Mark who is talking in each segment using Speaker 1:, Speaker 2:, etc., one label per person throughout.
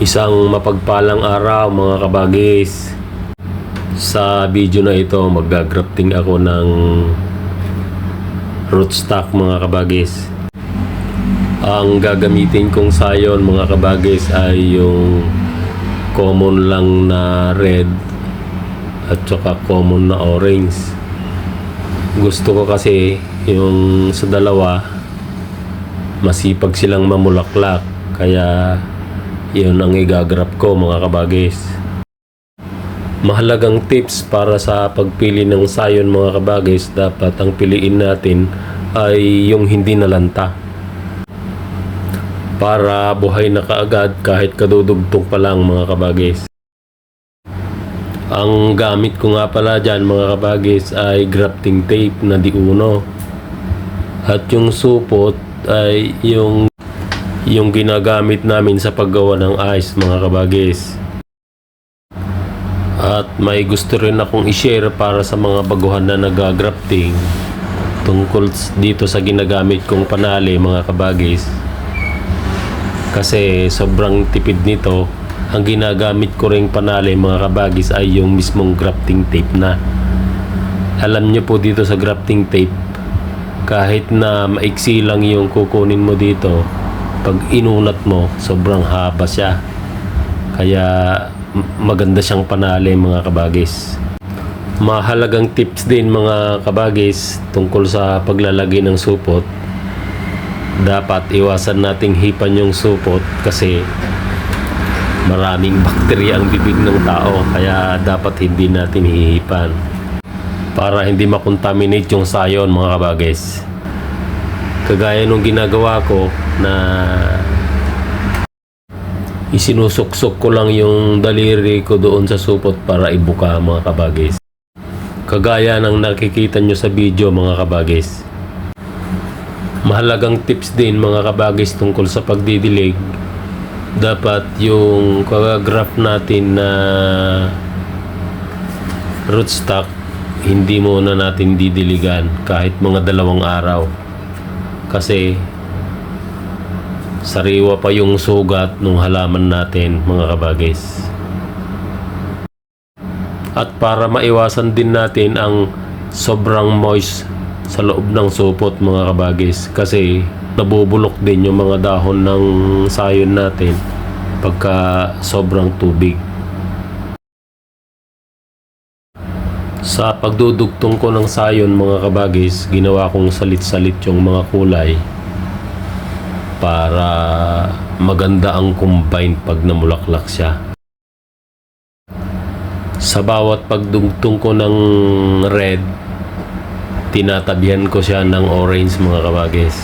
Speaker 1: Isang mapagpalang araw mga kabagis. Sa video na ito mag-grafting ako ng rootstock mga kabagis. Ang gagamitin kong sayon mga kabagis ay yung common lang na red at saka common na orange. Gusto ko kasi yung sa dalawa masipag silang mamulaklak, kaya yun ang igagrap ko mga kabagis. Mahalagang tips para sa pagpili ng sayon mga kabagis, dapat ang piliin natin ay yung hindi nalanta, para buhay na kaagad kahit kadudugtong pa lang mga kabagis. Ang gamit ko nga pala dyan mga kabagis ay grafting tape na di-uno, at yung supot ay yung ginagamit namin sa paggawa ng ice mga kabagis. At may gusto rin akong i-share para sa mga baguhan na nag-grafting tungkol dito sa ginagamit kong panali mga kabagis. Kasi sobrang tipid nito. Ang ginagamit ko ring panali mga kabagis ay yung mismong grafting tape na. Alam nyo po dito sa grafting tape, kahit na maiksi lang yung kukunin mo dito, pag inunat mo sobrang haba siya, kaya maganda siyang panali mga kabagis. Mahalagang tips din mga kabagis tungkol sa paglalagay ng supot. Dapat iwasan nating hipan yung supot kasi maraming bakterya ang bibig ng tao, kaya dapat hindi natin hihipan para hindi makontaminate yung sayon mga kabagis. Kagaya nung ginagawa ko na isinusuksok ko lang yung daliri ko doon sa supot para ibuka mga kabagis. Kagaya ng nakikita nyo sa video mga kabagis. Mahalagang tips din mga kabagis tungkol sa pagdidilig. Dapat yung kagagraph natin na rootstock, hindi muna natin didiligan kahit mga 2 araw. Kasi sariwa pa yung sugat ng halaman natin mga kabagis. At para maiwasan din natin ang sobrang moist sa loob ng supot mga kabagis, kasi nabubulok din yung mga dahon ng sayon natin pagka sobrang tubig. Sa pagdudugtong ko ng sayon mga kabagis, ginawa kong salit-salit yung mga kulay para maganda ang combine pag namulaklak siya. Sa bawat pagdugtong ko ng red, tinatabihan ko siya ng orange mga kabagis.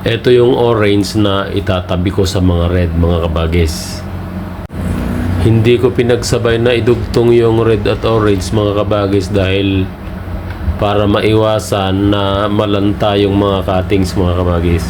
Speaker 1: Ito yung orange na itatabi ko sa mga red, mga kabagis. Hindi ko pinagsabay na idugtong yung red at orange, mga kabagis, dahil para maiwasan na malanta yung mga cuttings, mga kabagis.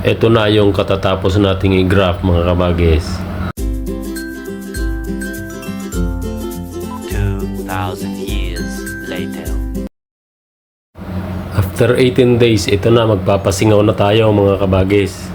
Speaker 1: Ito na yung katatapos nating i-graph, mga kabagis.
Speaker 2: 2,000 years later.
Speaker 1: After 18 days, ito na, magpapasingaw na tayo, mga kabagis.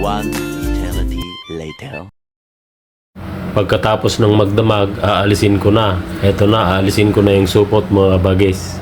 Speaker 2: One eternity later.
Speaker 1: Pagkatapos ng magdamag, aalisin ko na. Eto na, aalisin ko na yung supot mga kabagis.